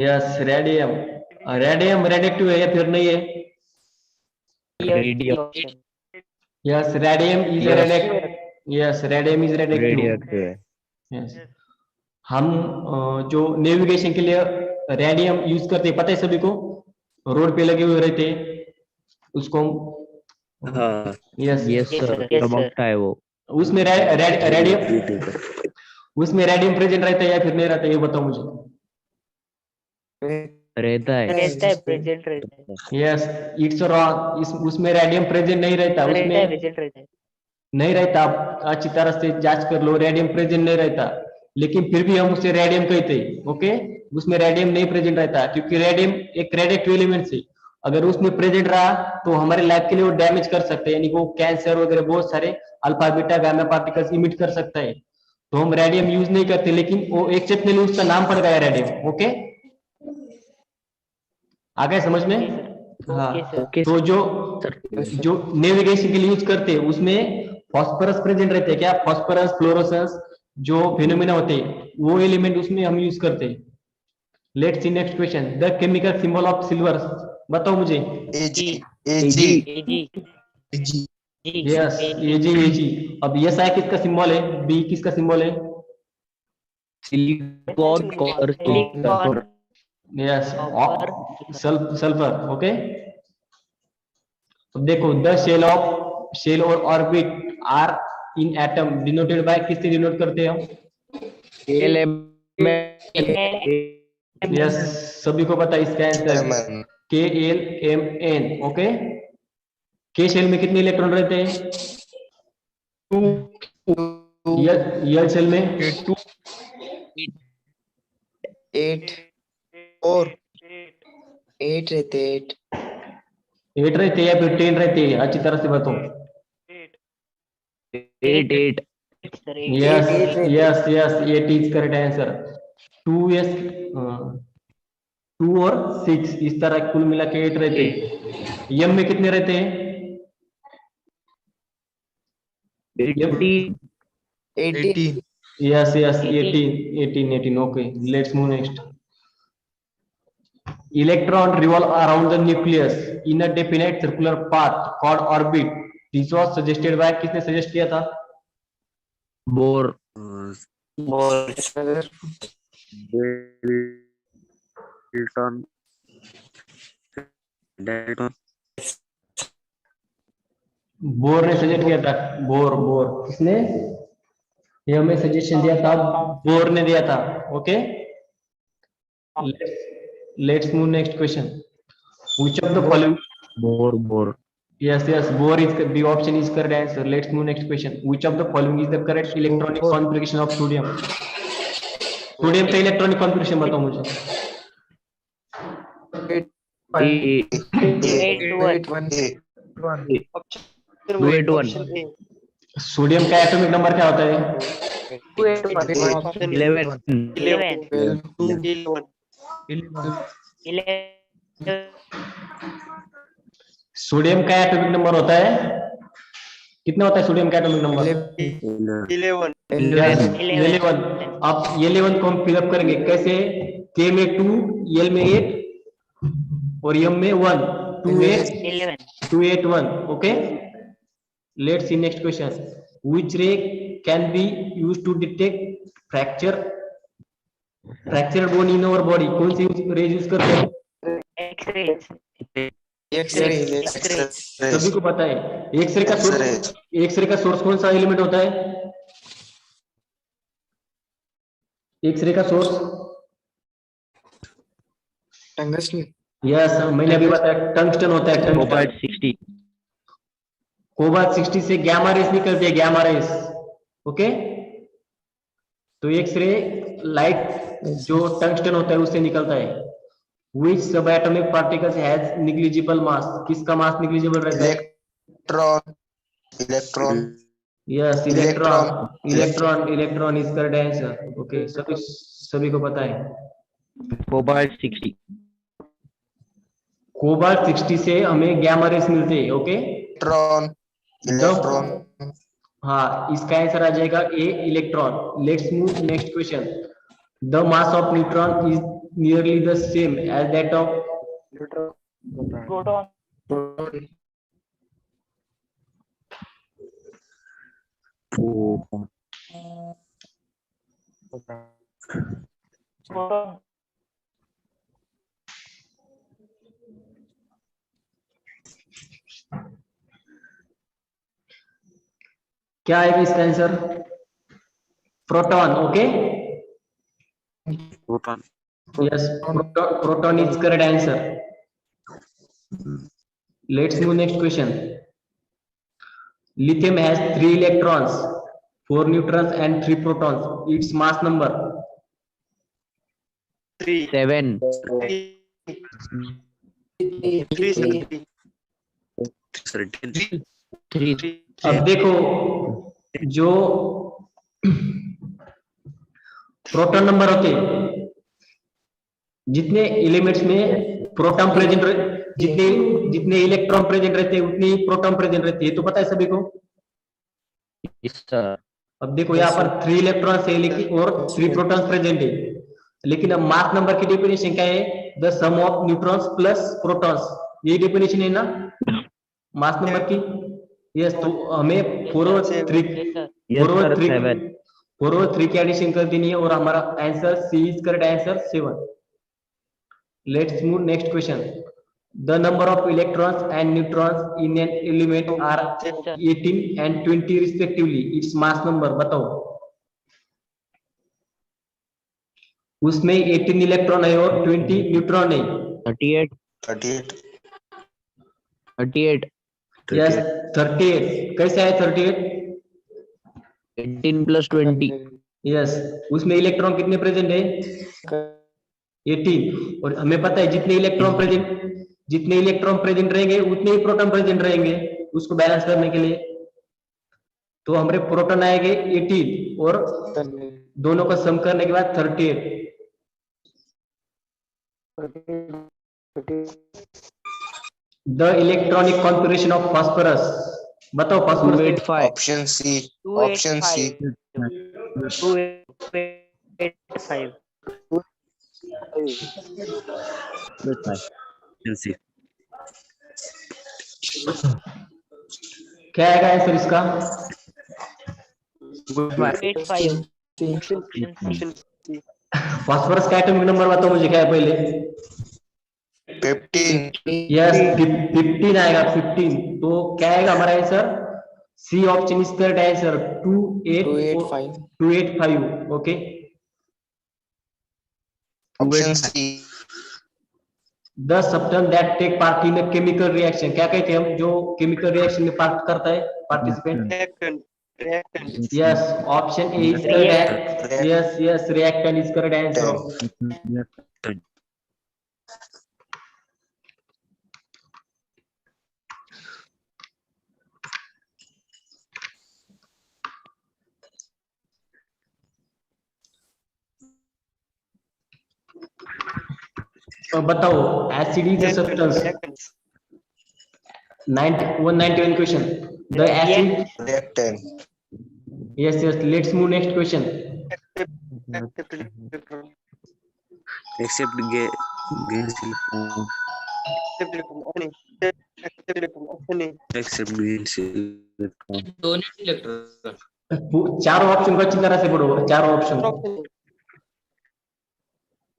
Yes radium. Radium radioactive है या फिर नहीं है? Radium yes radium is Yes. Radioactive. Yes radium is radioactive. Radioactive है। यस हम जो नेविगेशन के लिए रेडियम यूज करते हैं पता है सभी को, रोड पे लगे हुए रहते हैं उसको हम हाँ यस यस सर, चमकता है वो। उसमें रेडियम उसमें रेडियम प्रेजेंट रहता है या फिर नहीं रहता है ये बताओ मुझे। रहता है। प्रेजेंट रहता है। Yes it's wrong. उसमें रेडियम प्रेजेंट नहीं रहता, उसमें प्रेजेंट रहता है। नहीं रहता। आप अच्छी तरह से जांच कर लो, रेडियम प्रेजेंट नहीं रहता, लेकिन फिर भी हम उसे रेडियम कहते हैं। ओके उसमें रेडियम नहीं प्रेजेंट रहता क्योंकि रेडियम एक रेडिएक्टिव एलिमेंट है। अगर उसमें प्रेजेंट रहा तो हमारे लाइफ के लिए वो डैमेज कर सकते हैं, यानी वो कैंसर वगैरह बहुत सारे alpha beta gamma particles emit कर सकता है। तो हम रेडियम यूज नहीं करते, लेकिन वो एक्सेप्शनली उसका नाम पड़ गया रेडियम। ओके आ गए समझ में? हाँ ओके तो जो नेविगेशन के लिए यूज करते हैं उसमें फास्फोरस प्रेजेंट रहते हैं क्या? फास्फोरस फ्लोरोसेंस जो फिनोमेना होते हैं वो एलिमेंट उसमें हम यूज करते हैं। Let's see next question. The chemical symbol of silver बताओ मुझे। यस एजी। अब यस आई किसका सिंबल है? बी किसका सिंबल है? Silicon copper silicon yes sulphur. Okay तो देखो द शेल और orbit are in atom denoted by किससे डिनोट करते हैं हम? यस सभी को पता है इसका आंसर के एल एम एन। ओके के शेल में कितने इलेक्ट्रॉन रहते हैं? यल शेल में 8 रहते 8 रहते हैं या फिर 10 रहते हैं? अच्छी तरह से बताओ। 8 yes yes yes 8 is correct answer. 2 yes 2 और 6 इस तरह कुल मिला के 8 रहते हैं। यम में कितने रहते हैं? 18 yes yes 18 okay let's move next. Electron revolve around the nucleus in a definite circular path called orbit. This was suggested by किसने सजेस्ट किया था? बोर बोर ने सजेस्ट किया था। बोर किसने ये हमें सजेशन दिया था? बोर ने दिया था। Okay let's move next question. Which of the following bore yes bohr is the option is correct answer. Let's move next question. Which of the following is the correct electronic configuration of sodium? Sodium का electronic configuration बताओ मुझे। 281 sodium का atomic number क्या होता है? 11 sodium का atomic number होता है कितना होता है? सोडियम का एटॉमिक नंबर 11। अब 11 को हम फिलअप करेंगे कैसे? के में 2, एल में 8 और एम में 1, 281। Okay let's see next question. Which ray can be used to detect fractured bone in our body? कौन सी रे यूज करते हैं? एक्सरे सभी को पता है। एक्सरे का सोर्स कौन सा एलिमेंट होता है? एक्सरे का सोर्स टंगस्टन यस मैंने अभी बताया टंगस्टन होता है। कोबाल्ट 60 कोबाल्ट 60 से गैमा रेस निकलती है, गैमा रेस। ओके तो एक्सरे लाइट जो टंगस्टन होता है उससे निकलता है। Which subatomic particles has negligible mass? किसका मास निग्लिजिबल रहता है? Electron yes electron is correct answer. Okay सभी को पता है। कोबाल्ट 60 कोबाल्ट 60 से हमें गैमा रेस मिलते हैं। ओके इलेक्ट्रॉन हाँ इसका आंसर आ जाएगा a electron. Let's move next question. The mass of neutron is nearly the same as that of Proton. Proton. Proton. क्या आएगा इसका answer? Proton. Okay, Proton. Yes, proton is correct answer. Let's move next question. Lithium has 3 electrons, 4 neutrons and 3 protons. Its mass number. 7. 3. अब देखो, जो proton number होते हैं, जितने elements में प्रोटॉन प्रेजेंट, जितने इलेक्ट्रॉन प्रेजेंट रहते हैं उतनी प्रोटॉन प्रेजेंट रहती है, तो पता है सभी को. Yes, sir. अब देखो यहाँ पर 3 इलेक्ट्रॉन्स है लेकिन और 3 प्रोटॉन्स प्रेजेंट है, लेकिन अब मास नंबर की डेफिनेशन क्या है? The sum of neutrons plus protons. यही डेफिनेशन है ना मास नंबर की. यस, तो हमें 4 और 3 Yes, sir. 7. 4 और 3 की एडिशन कर देनी है और हमारा answer C is correct answer 7. Let's move next question. The number of electrons and neutrons in an element are 18 and 20 respectively. Its mass number बताओ. उसमें 18 इलेक्ट्रॉन है और 20 न्यूट्रॉन है. 38. 38. यस, 38. कैसे है 38? 18 plus 20. यस, उसमें इलेक्ट्रॉन कितने प्रेजेंट है? 18. और हमें पता है जितने इलेक्ट्रॉन प्रेजेंट रहेंगे उतने ही प्रोटॉन प्रेजेंट रहेंगे. उसको बैलेंस करने के लिए तो हमारे प्रोटॉन आएंगे 18 और दोनों का सम करने के बाद 38. The electronic configuration of phosphorus बताओ. Phosphorus 285. Option C. 285. Option C. 285. क्या आएगा आंसर इसका? 285. फास्फोरस का एटॉमिक नंबर बताओ मुझे, क्या है पहले? 15. यस, 15 आएगा. 15. तो क्या आएगा हमारा answer? C option is correct answer. 285. Okay. Option C. The substance that take part in a chemical reaction. क्या कहते हैं हम जो केमिकल रिएक्शन में पार्ट करता है participant? Yes, option A is correct. Yes, reactant is correct answer. तो बताओ, acid is a substance. 191 question. The acid. Reactant. Yes, let's move next question. Except green silicon. Except green silicon. चारों option को अच्छी तरह से पढ़ो. चारों option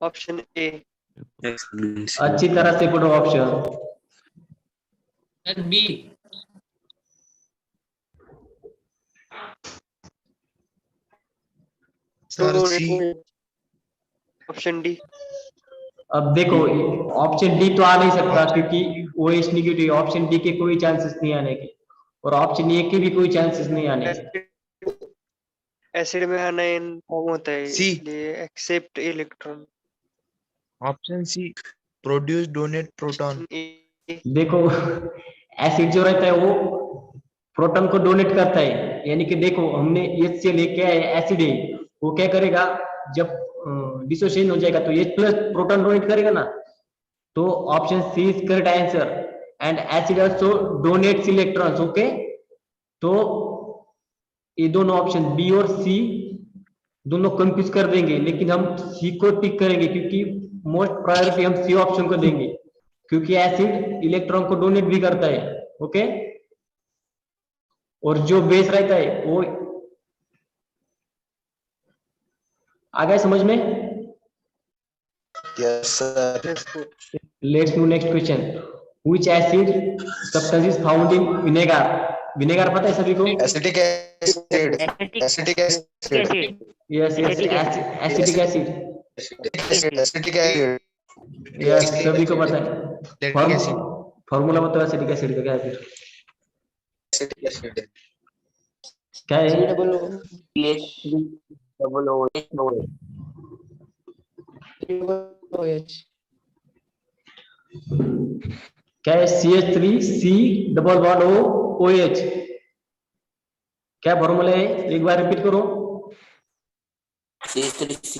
option A. Except green silicon. अच्छी तरह से पढ़ो option. B. Sir, C. Option D. अब देखो, ऑप्शन डी तो आ नहीं सकता क्योंकि OH नेगेटिव. ऑप्शन डी के कोई चांसेस नहीं आने के और ऑप्शन ए के भी कोई चांसेस नहीं आने के. एसिड में आनायन फॉर्म होता है C. इसलिए except electron. Option C. Produce donate proton. देखो, एसिड जो रहता है वो प्रोटॉन को डोनेट करता है. यानी कि देखो, हमने HCl लेके आए, एसिड है, वो क्या करेगा जब डिसोसिएशन हो जाएगा तो H प्लस प्रोटॉन डोनेट करेगा ना. तो option C is correct answer. And acid also donates electrons. Okay, तो ये दोनों ऑप्शन बी और सी दोनों कंफ्यूज कर देंगे, लेकिन हम सी को टिक करेंगे क्योंकि मोस्ट प्रायोरिटी हम सी ऑप्शन को देंगे, क्योंकि एसिड इलेक्ट्रॉन को डोनेट भी करता है। ओके, और जो बेस रहता है वो आ गया समझ में? Yes, sir. Yes, sir. Let's move next question. Which acid substance is found in vinegar? Vinegar पता है सभी को? Acetic acid. Acetic acid. Yes yes, acetic acid. Acetic acid. Yes, सभी को पता है। Lactic acid. फॉर्मूला बताओ एसिटिक एसिड का क्या है फिर? Acetic acid. क्या है? क्या है? CH3C double bond OH। क्या फॉर्मूला है? एक बार रिपीट करो। Yes, 3C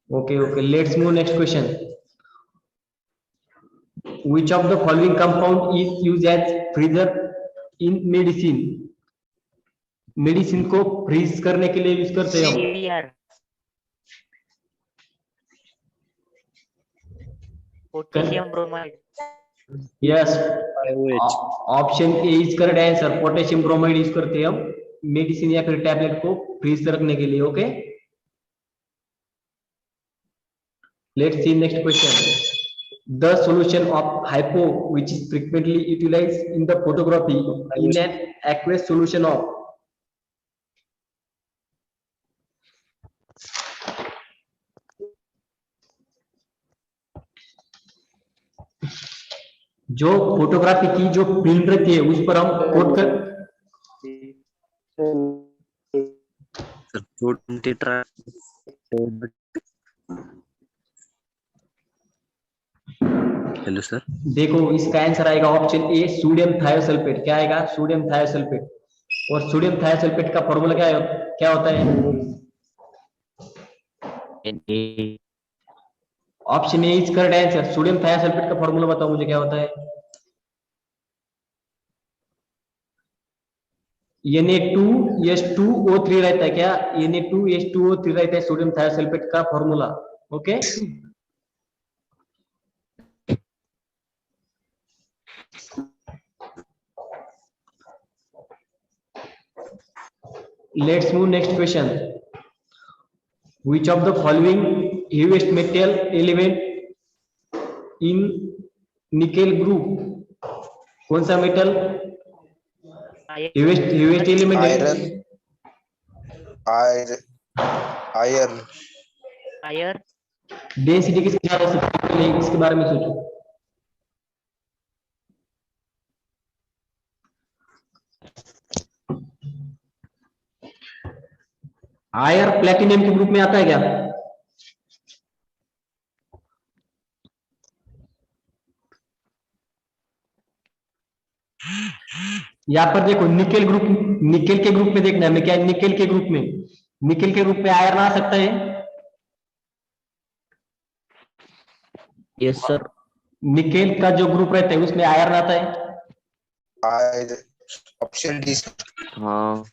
okay okay, let's move next question. Which of the following compound is used as freezer in medicine? Medicine को फ्रीज करने के लिए यूज करते हैं हम। Potassium bromide. Yes, option A is correct answer. Potassium bromide use करते हैं हम मेडिसिन या फिर टैबलेट को फ्रीज रखने के लिए। Okay, let's see next question. The solution of hypo which is frequently utilized in the photography in an aqueous solution of? जो फोटोग्राफी की जो फिल्म रहती है उस पर हम कोट कर हेलो सर, देखो इसका आंसर आएगा ऑप्शन ए सोडियम थायोसल्फेट। क्या आएगा? Sodium thiosulphate. और सोडियम थायोसल्फेट का फॉर्मूला क्या होता है? Option A is correct answer. Sodium thiosulphate का फॉर्मूला बताओ मुझे क्या होता है? Na2H2O3 रहता है क्या? Na2H2O3 रहता है सोडियम थायोसल्फेट का formula. Okay, let's move next question. Which of the following heaviest metal element in nickel group? कौन सा मेटल heaviest element है? Iron. आयर। डेंसिटी किसके ज्यादा हो सकती है इसके बारे में सोचो। आयर प्लेटिनियम के ग्रुप में आता है क्या? यहाँ पर देखो निकेल ग्रुप, निकेल के ग्रुप में देखना है क्या? निकेल के ग्रुप में आयरन आ सकता है? Yes sir. निकेल का जो ग्रुप रहता है उसमें आयरन आता है? Option D. हाँ,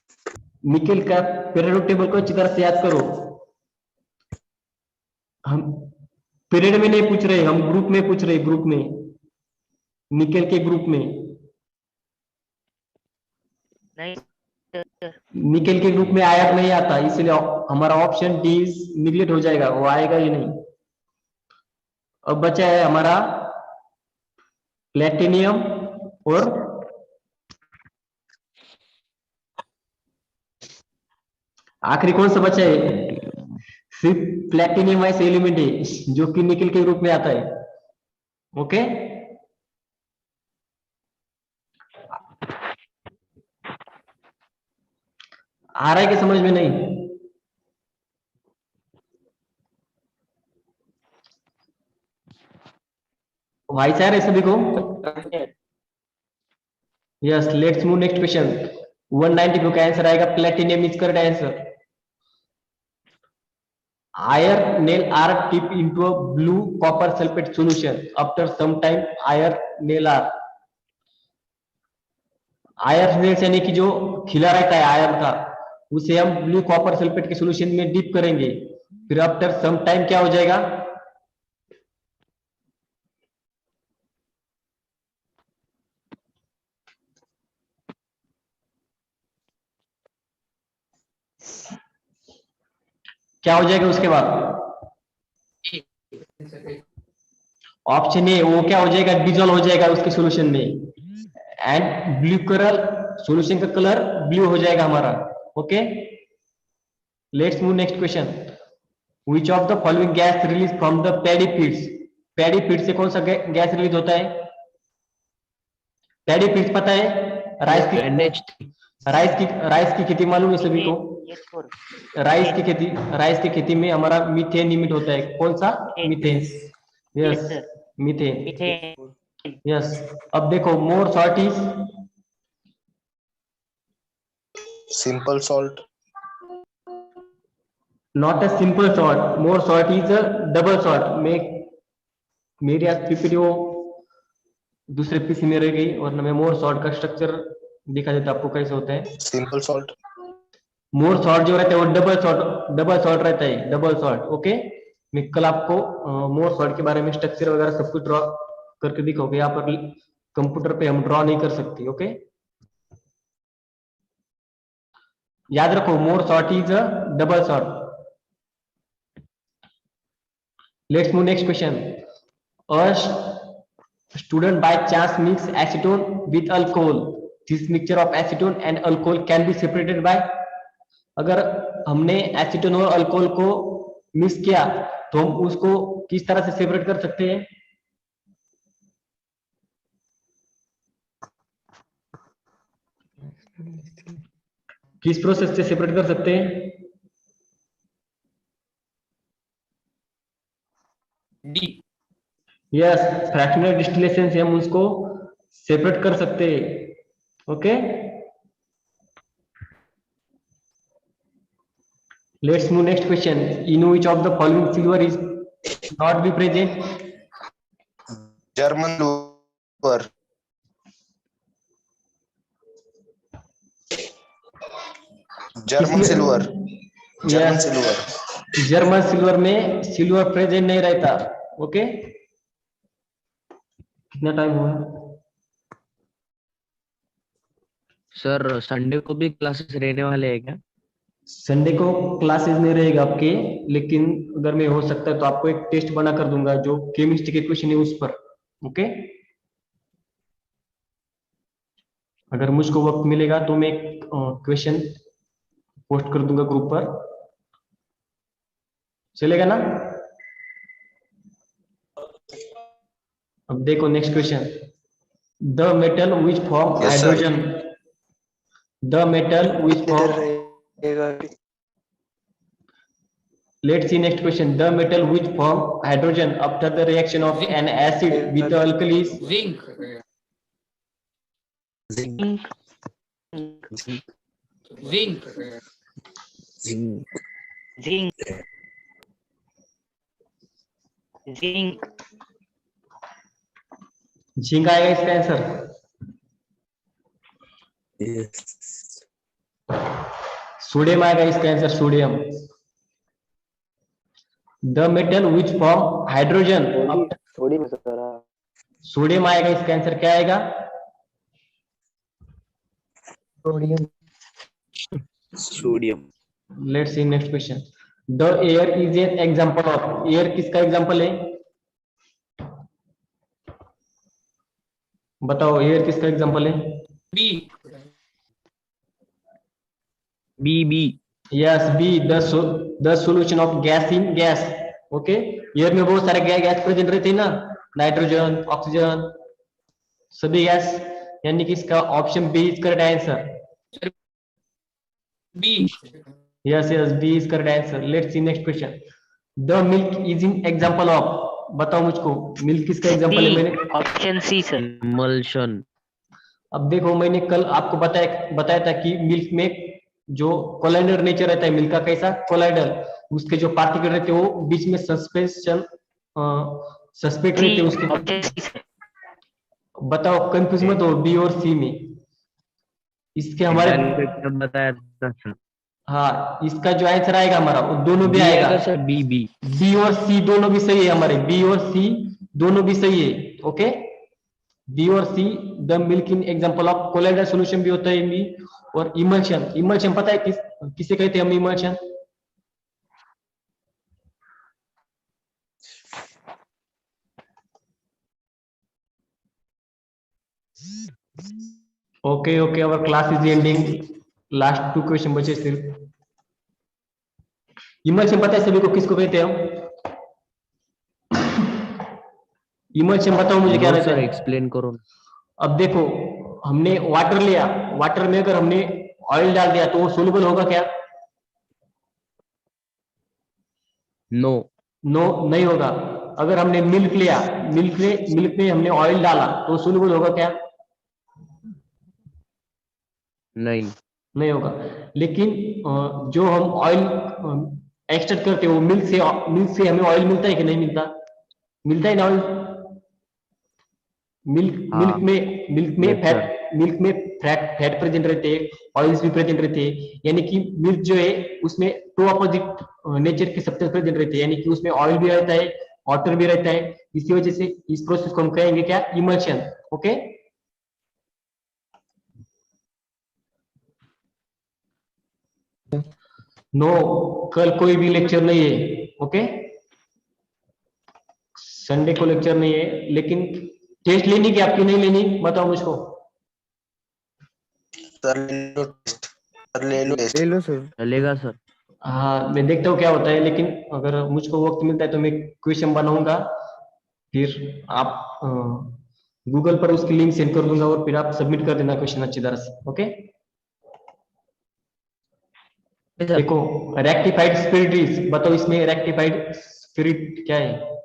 निकेल का पीरियोडिक टेबल को अच्छी तरह से याद करो। हम पीरियड में नहीं पूछ रहे, हम ग्रुप में पूछ रहे। ग्रुप में, निकेल के ग्रुप में, नहीं निकेल के ग्रुप में आयरन नहीं आता, इसलिए हमारा ऑप्शन डी निगलेक्ट हो जाएगा, वो आएगा ही नहीं। अब बचा है हमारा प्लेटिनियम और आखिरी कौन सा बचा है? सिर्फ प्लेटिनियम ऐसे एलिमेंट है जो कि निकेल के ग्रुप में आता है। ओके, आ रहा है कि समझ में नहीं? भाई साहब है सभी को? Yes, let's move next question. 192 का आंसर आएगा platinum is correct answer. Iron nail are dipped into a blue copper sulfate solution. After some time, iron nail are iron nails यानी कि जो खिला रहता है आयरन का, उसे हम ब्लू कॉपर सल्फेट के सॉल्यूशन में डिप करेंगे, फिर आफ्टर सम टाइम क्या हो जाएगा, क्या हो जाएगा उसके बाद, ऑप्शन ए, वो क्या हो जाएगा, डिजोल्व हो जाएगा उसके सॉल्यूशन में, एंड ब्लू कलर, सॉल्यूशन का कलर ब्लू हो जाएगा हमारा। Okay, let's move next question. Which of the following gas released from the paddy fields? Paddy field से कौन सा गैस रिलीज होता है? पैडी फील्ड पता है, NH3 राइस की खेती मालूम है सभी को? Yes, sir. राइस की खेती में हमारा मीथेन इमिट होता है, कौन सा? Methane. Yes, yes, sir. Methane. Methane. Yes, अब देखो Mohr salt is, simple salt, not a simple salt, Mohr salt is a double salt. मेरी आज पीपीटी वो दूसरे पीसी में रह गई, और मैं मोर सॉल्ट का स्ट्रक्चर दिखा देता आपको कैसे होता है। simple salt, मोर सॉल्ट जो रहता है वो डबल सॉल्ट रहता है, डबल सॉल्ट। ओके, मैं कल आपको मोर सॉल्ट के बारे में स्ट्रक्चर वगैरह सब कुछ ड्रॉ करके दिखाओगे, यहाँ पर कंप्यूटर पे हम ड्रॉ नहीं कर सकते। ओके, याद रखो more salt is a double salt. Let's move next question. A student by chance mix acetone with alcohol. This mixture of acetone and alcohol can be separated by, अगर हमने acetone और alcohol को mix किया तो हम उसको किस तरह से सेपरेट कर सकते हैं? किस प्रोसेस से सेपरेट कर सकते हैं? यस, फ्रैक्शनल डिस्टिलेशन से हम उसको सेपरेट कर सकते हैं। Okay, let's move next question. In which of the following silver is not be present? German silver, German silver, German silver, German silver में सिल्वर प्रेजेंट नहीं रहता। ओके, कितना टाइम हुआ? सर संडे को भी क्लासेस रहने वाले हैं क्या? संडे को क्लासेस नहीं रहेगा आपके, लेकिन अगर मैं हो सकता है तो आपको एक टेस्ट बना कर दूंगा जो केमिस्ट्री के क्वेश्चन है उस पर। ओके, अगर मुझको वक्त मिलेगा तो मैं क्वेश्चन पोस्ट कर दूंगा ग्रुप पर, चलेगा ना? अब देखो next question. The metal which form Yes, sir. Hydrogen, the metal विच इधर फॉर्म, रहेगा भी। let's see next question. The metal which form hydrogen after the reaction of an acid with the alkali is Zinc. Zinc. Zinc. Zinc. Zinc. Zinc आएगा इसका answer. Sodium आएगा इसका answer, sodium. The metal which form hydrogen, sodium आएगा इसका answer, क्या आएगा? Sodium. Let's see next question. The air is an example of, air किसका example है? बताओ, एयर किसका एग्जांपल है? B. Yes, B, the solution of gas in gas. Okay, air में बहुत सारे गैस प्रेजेंट रहते हैं ना, नाइट्रोजन, ऑक्सीजन, सभी गैस, यानी कि इसका option B is correct answer. B. Yes, B is correct answer. Let's see next question. The milk is in example of, बताओ मुझको, मिल्क किसका एग्जांपल है? मैंने ऑप्शन सी सर। Emulsion. अब देखो, मैंने कल आपको बताया था कि मिल्क में जो कोलाइडल नेचर रहता है मिल्क का, कैसा कोलाइडल, उसके जो पार्टिकल रहते हैं वो बीच में सस्पेंशन सस्पेक्ट रहते हैं उसके। Option C sir. बताओ, कंफ्यूज मत हो बी और सी में। इसके हमारे बताया था सर। हाँ, इसका जो आंसर आएगा हमारा वो दोनों भी बी आएगा। आएगा सर, बी बी। बी और सी दोनों भी सही है हमारे, बी और सी दोनों भी सही है। ओके, बी और C, the milk in example of colloidal solution भी होता है बी। और इमल्शन, इमल्शन पता है किसे कहते हैं हम emulsion? Okay okay, our class is ending, last 2 question बचे सिर्फ। इमल्शन पता है सभी को किसको कहते हैं हम? इमल्शन बताओ मुझे क्या नो रहता सर, है? एक्सप्लेन करो। अब देखो, हमने वाटर लिया, वाटर में अगर हमने ऑयल डाल दिया तो वो सोल्यूबल होगा क्या? नो। नो, नहीं होगा। अगर हमने मिल्क लिया, मिल्क में हमने ऑयल डाला तो सोल्यूबल होगा क्या? नहीं। नहीं होगा। लेकिन जो हम ऑयल एक्सट्रैक्ट करते हैं वो मिल्क से हमें ऑयल मिलता है कि नहीं मिलता? मिलता है ना ऑयल। हाँ। मिल्क में Yes, sir. फैट प्रेजेंट रहते हैं, ऑयल्स भी प्रेजेंट रहते हैं, यानी कि मिल्क जो है उसमें 2 अपोजिट नेचर के सब्सटेंस प्रेजेंट रहते हैं, यानी कि उसमें ऑयल भी रहता है, वाटर भी रहता है। इसी वजह से इस प्रोसेस को हम कहेंगे क्या? इमल्शन। ओके, नो, कल कोई भी लेक्चर नहीं है। ओके, संडे को लेक्चर नहीं है, लेकिन टेस्ट लेनी कि आपकी नहीं लेनी, बताओ मुझको। सर ले लो टेस्ट, सर ले लो टेस्ट। ले लो सर। चलेगा सर। हाँ, मैं देखता हूँ क्या होता है, लेकिन अगर मुझको वक्त मिलता है तो मैं क्वेश्चन बनाऊंगा, फिर आप गूगल पर उसकी लिंक सेंड कर दूंगा और फिर आप सबमिट कर देना क्वेश्चन अच्छी तरह से। ओके, देखो, रेक्टिफाइड स्पिरिट, बताओ इसमें रेक्टिफाइड स्पिरिट क्या है?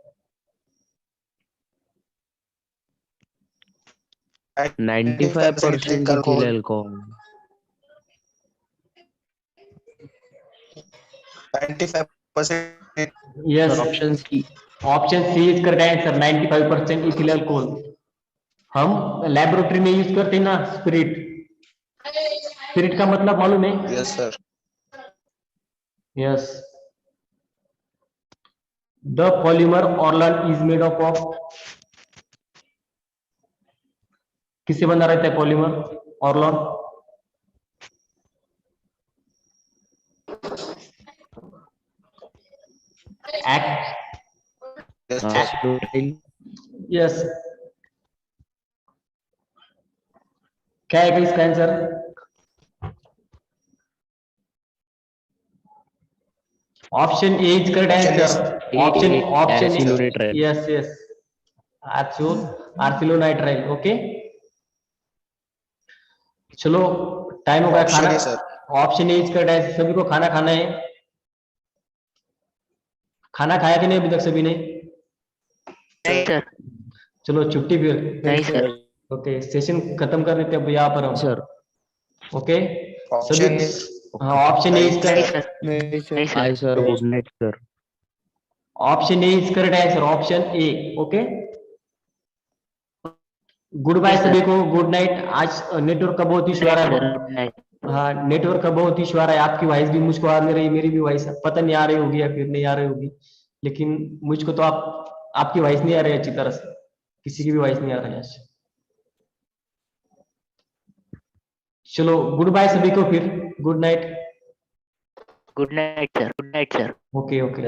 95% ethyl alcohol. 95%। Yes, sir option C. Option C is correct answer, 95% ethyl alcohol. हम लेबोरेटरी में यूज करते हैं ना स्पिरिट। स्पिरिट का मतलब मालूम है? Yes sir. Yes, the polymer Orlon is made of किससे बना रहता है polymer Orlon? Yes sir. Yes, क्या है इसका answer? Option A is correct answer. Option Acrylonitrile. Yes yes, acrylonitrile. Okay, चलो टाइम हो गया Option खाना। A, sir. Option A is correct answer, सभी को खाना खाना है। खाना खाया कि नहीं अभी तक सभी ने? नहीं सर, चलो छुट्टी फिर। नहीं सर। ओके, सेशन खत्म कर देते हैं अब यहाँ पर हम। सर। ओके, Option सभी is हाँ, ऑप्शन ए इज नहीं करेक्ट। सर, नहीं सर। नहीं hi sir. Sir, good night sir. Option A is correct answer, option A. Okay, good bye Yes, sir. सभी को, गुड नाइट। आज नेटवर्क का बहुत इशू आ रहा है। Good night. हाँ, नेटवर्क का बहुत इशू आ रहा है। आपकी वॉइस भी मुझको आ नहीं रही, मेरी भी वॉइस पता नहीं आ रही होगी या फिर नहीं आ रही होगी, लेकिन मुझको तो आपकी वॉइस नहीं आ रही अच्छी तरह से, किसी की भी वॉइस नहीं आ रही आज। चलो गुड बाय सभी को, फिर good night. Good night sir, good night sir. Okay okay.